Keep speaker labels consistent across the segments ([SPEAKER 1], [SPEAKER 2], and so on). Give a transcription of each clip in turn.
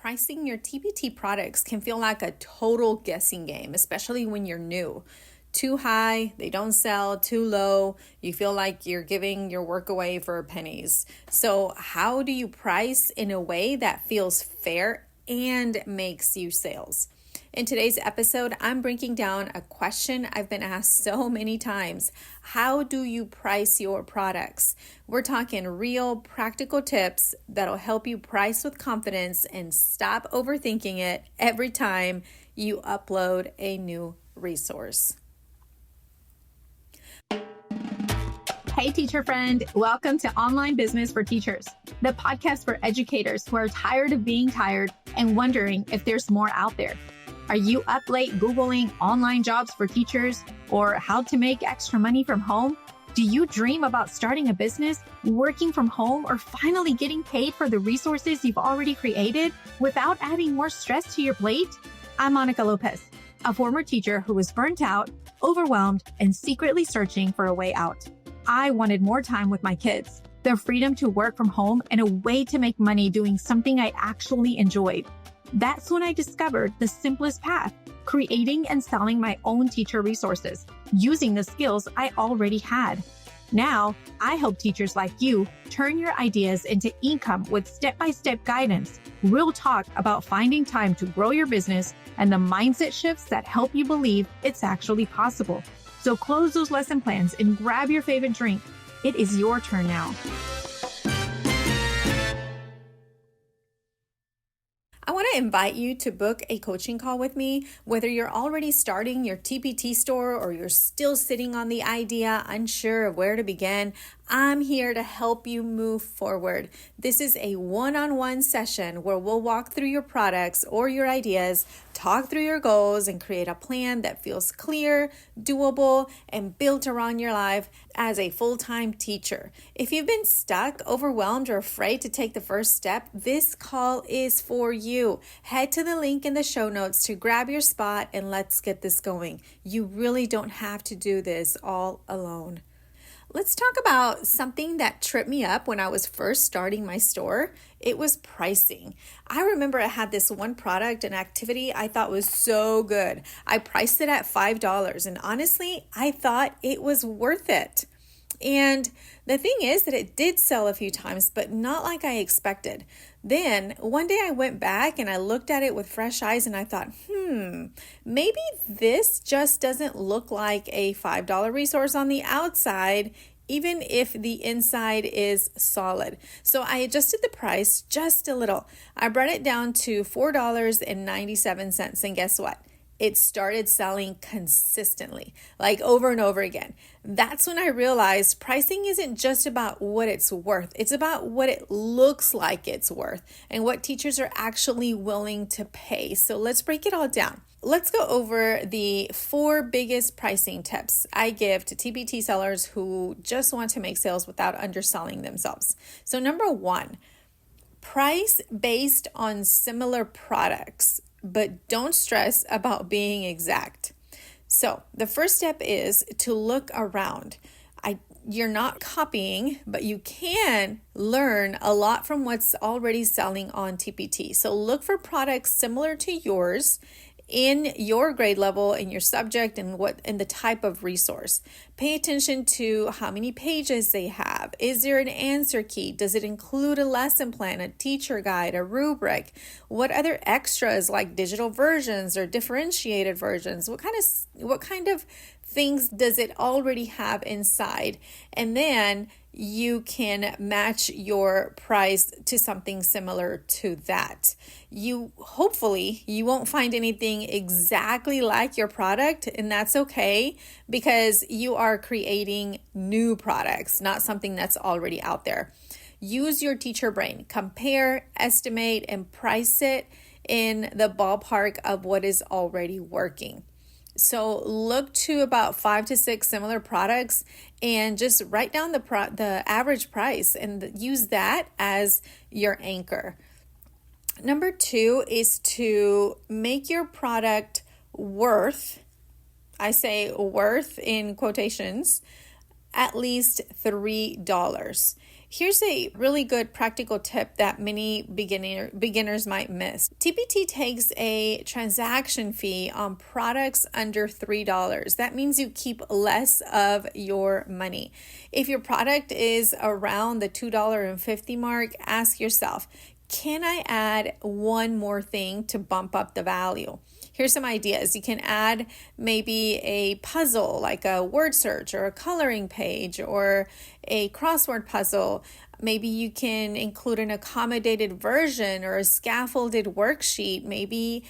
[SPEAKER 1] pricing your TPT products can feel like a total guessing game, especially when you're new. Too high, they don't sell. Too low, you feel like you're giving your work away for pennies. So how do you price in a way that feels fair and makes you sales? In today's episode, I'm breaking down a question I've been asked so many times. How do you price your products? We're talking real practical tips that'll help you price with confidence and stop overthinking it every time you upload a new resource.
[SPEAKER 2] Hey, teacher friend. Welcome to Online Business for Teachers, the podcast for educators who are tired of being tired and wondering if there's more out there. Are you up late Googling online jobs for teachers or how to make extra money from home? Do you dream about starting a business, working from home, or finally getting paid for the resources you've already created without adding more stress to your plate? I'm Monica Lopez, a former teacher who was burnt out, overwhelmed, and secretly searching for a way out. I wanted more time with my kids, the freedom to work from home, and a way to make money doing something I actually enjoyed. That's when I discovered the simplest path, creating and selling my own teacher resources, using the skills I already had. Now, I help teachers like you turn your ideas into income with step-by-step guidance, real talk about finding time to grow your business, and the mindset shifts that help you believe it's actually possible. So close those lesson plans and grab your favorite drink. It is your turn now.
[SPEAKER 1] I want to invite you to book a coaching call with me, whether you're already starting your TPT store or you're still sitting on the idea, unsure of where to begin. I'm here to help you move forward. This is a one-on-one session where we'll walk through your products or your ideas, talk through your goals, and create a plan that feels clear, doable, and built around your life as a full-time teacher. If you've been stuck, overwhelmed, or afraid to take the first step, this call is for you. Head to the link in the show notes to grab your spot and let's get this going. You really don't have to do this all alone. Let's talk about something that tripped me up when I was first starting my store. It was pricing. I remember I had this one product and activity I thought was so good. I priced it at $5, and honestly, I thought it was worth it. And the thing is that it did sell a few times, but not like I expected. Then one day I went back and I looked at it with fresh eyes and I thought, maybe this just doesn't look like a $5 resource on the outside, even if the inside is solid. So I adjusted the price just a little. I brought it down to $4.97. And guess what? It started selling consistently, like over and over again. That's when I realized pricing isn't just about what it's worth. It's about what it looks like it's worth and what teachers are actually willing to pay. So let's break it all down. Let's go over the 4 biggest pricing tips I give to TPT sellers who just want to make sales without underselling themselves. So number 1, price based on similar products, but don't stress about being exact. So the first step is to look around. You're not copying, but you can learn a lot from what's already selling on TPT. So look for products similar to yours in your grade level, in your subject, and the type of resource. Pay attention to how many pages they have. Is there an answer key? Does it include a lesson plan, a teacher guide, a rubric? What other extras like digital versions or differentiated versions? What kind of things does it already have inside? And then you can match your price to something similar to that. Hopefully you won't find anything exactly like your product, and that's okay because you are creating new products, not something that's already out there. Use your teacher brain, compare, estimate, and price it in the ballpark of what is already working. So look to about 5 to 6 similar products and just write down the average price and use that as your anchor. Number 2 is to make your product worth, I say worth in quotations, at least $3. Here's a really good practical tip that many beginners might miss. TPT takes a transaction fee on products under $3. That means you keep less of your money. If your product is around the $2.50 mark, ask yourself, can I add one more thing to bump up the value? Here's some ideas. You can add maybe a puzzle like a word search or a coloring page or a crossword puzzle. Maybe you can include an accommodated version or a scaffolded worksheet, maybe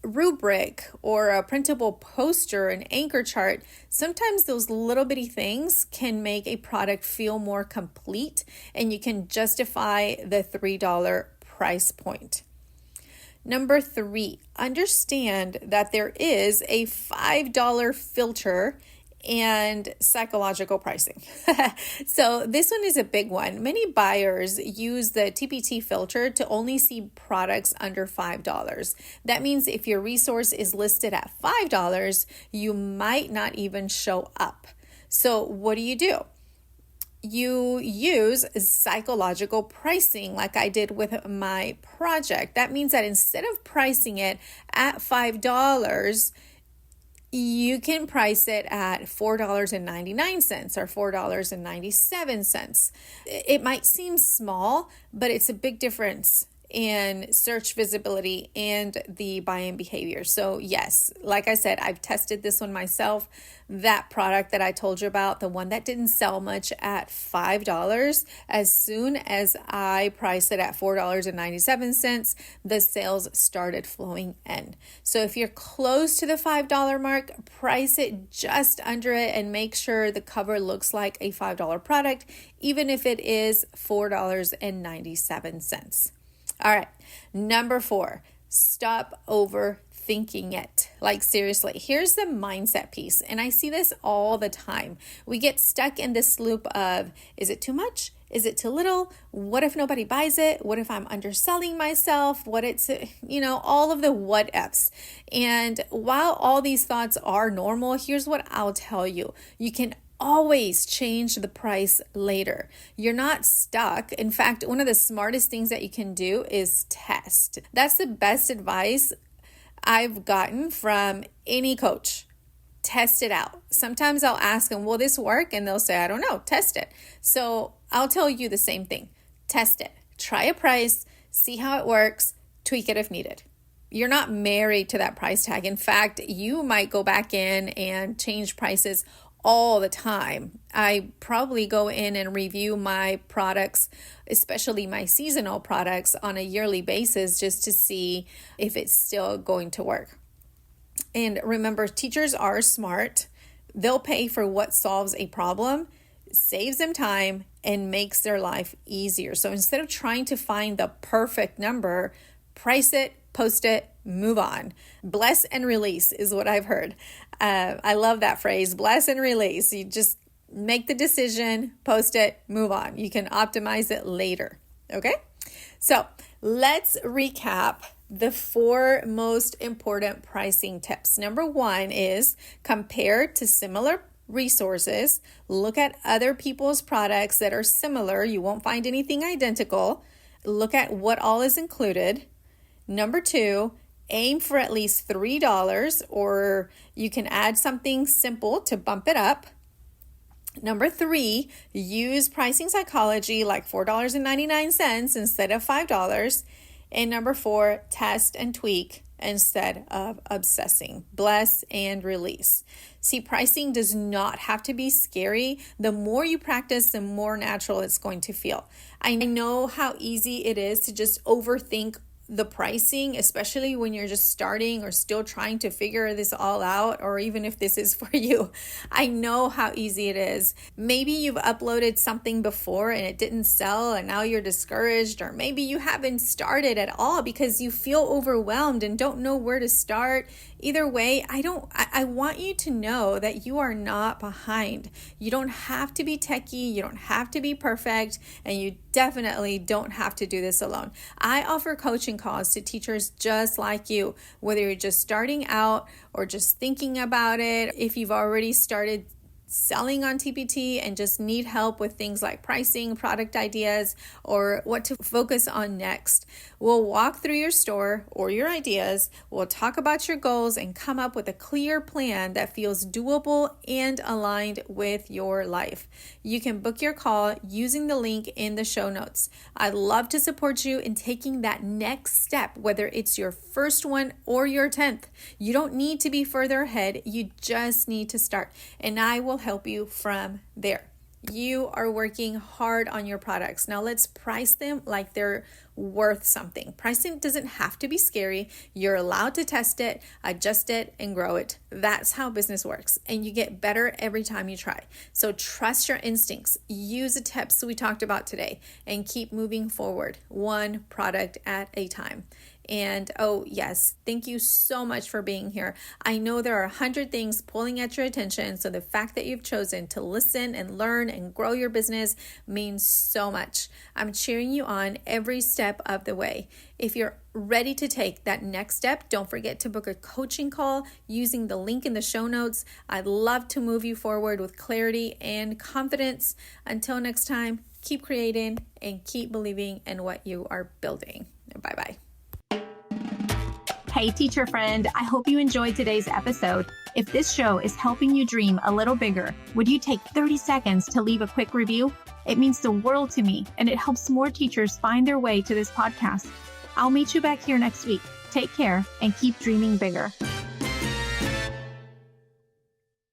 [SPEAKER 1] rubric or a printable poster, an anchor chart. Sometimes those little bitty things can make a product feel more complete and you can justify the $3 price point. Number 3, understand that there is a $5 filter and psychological pricing. So this one is a big one. Many buyers use the TPT filter to only see products under $5. That means if your resource is listed at $5, you might not even show up. So what do? You use psychological pricing like I did with my project. That means that instead of pricing it at $5, you can price it at $4.99 or $4.97. It might seem small, but it's a big difference in search visibility and the buying behavior. So yes, like I said, I've tested this one myself. That product that I told you about, the one that didn't sell much at $5, as soon as I priced it at $4.97, the sales started flowing in. So if you're close to the $5 mark, price it just under it and make sure the cover looks like a $5 product, even if it is $4.97. All right, number 4, stop overthinking it. Like seriously, here's the mindset piece. And I see this all the time. We get stuck in this loop of, is it too much? Is it too little? What if nobody buys it? What if I'm underselling myself? All of the what ifs. And while all these thoughts are normal, here's what I'll tell you. You can always change the price later. You're not stuck. In fact, one of the smartest things that you can do is test. That's the best advice I've gotten from any coach. Test it out. Sometimes I'll ask them, will this work? And they'll say, I don't know, test it. So I'll tell you the same thing. Test it. Try a price, see how it works, tweak it if needed. You're not married to that price tag. In fact, you might go back in and change prices all the time. I probably go in and review my products, especially my seasonal products, on a yearly basis just to see if it's still going to work. And remember, teachers are smart. They'll pay for what solves a problem, saves them time, and makes their life easier. So instead of trying to find the perfect number, price it, post it, move on. Bless and release is what I've heard. I love that phrase, bless and release. You just make the decision, post it, move on. You can optimize it later. Okay? So let's recap the 4 most important pricing tips. Number 1 is compare to similar resources. Look at other people's products that are similar. You won't find anything identical. Look at what all is included. Number 2, aim for at least $3, or you can add something simple to bump it up. Number 3, use pricing psychology like $4.99 instead of $5. And number 4, test and tweak instead of obsessing. Bless and release. See, pricing does not have to be scary. The more you practice, the more natural it's going to feel. I know how easy it is to just overthink the pricing, especially when you're just starting or still trying to figure this all out, or even if this is for you. I know how easy it is. Maybe you've uploaded something before and it didn't sell and now you're discouraged, or maybe you haven't started at all because you feel overwhelmed and don't know where to start. Either way, I want you to know that you are not behind. You don't have to be techie, you don't have to be perfect, and you definitely don't have to do this alone. I offer coaching calls to teachers just like you, whether you're just starting out or just thinking about it. If you've already started selling on TPT and just need help with things like pricing, product ideas, or what to focus on next. We'll walk through your store or your ideas. We'll talk about your goals and come up with a clear plan that feels doable and aligned with your life. You can book your call using the link in the show notes. I'd love to support you in taking that next step, whether it's your first one or your 10th. You don't need to be further ahead. You just need to start, and I will help you from there. You are working hard on your products. Now let's price them like they're worth something. Pricing doesn't have to be scary. You're allowed to test it, adjust it, and grow it. That's how business works. And you get better every time you try. So trust your instincts. Use the tips we talked about today and keep moving forward, one product at a time. And oh yes, thank you so much for being here. I know there are 100 things pulling at your attention, so the fact that you've chosen to listen and learn and grow your business means so much. I'm cheering you on every step of the way. If you're ready to take that next step, don't forget to book a coaching call using the link in the show notes. I'd love to move you forward with clarity and confidence. Until next time, keep creating and keep believing in what you are building. Bye-bye.
[SPEAKER 2] Hey, teacher friend, I hope you enjoyed today's episode. If this show is helping you dream a little bigger, would you take 30 seconds to leave a quick review? It means the world to me, and it helps more teachers find their way to this podcast. I'll meet you back here next week. Take care and keep dreaming bigger.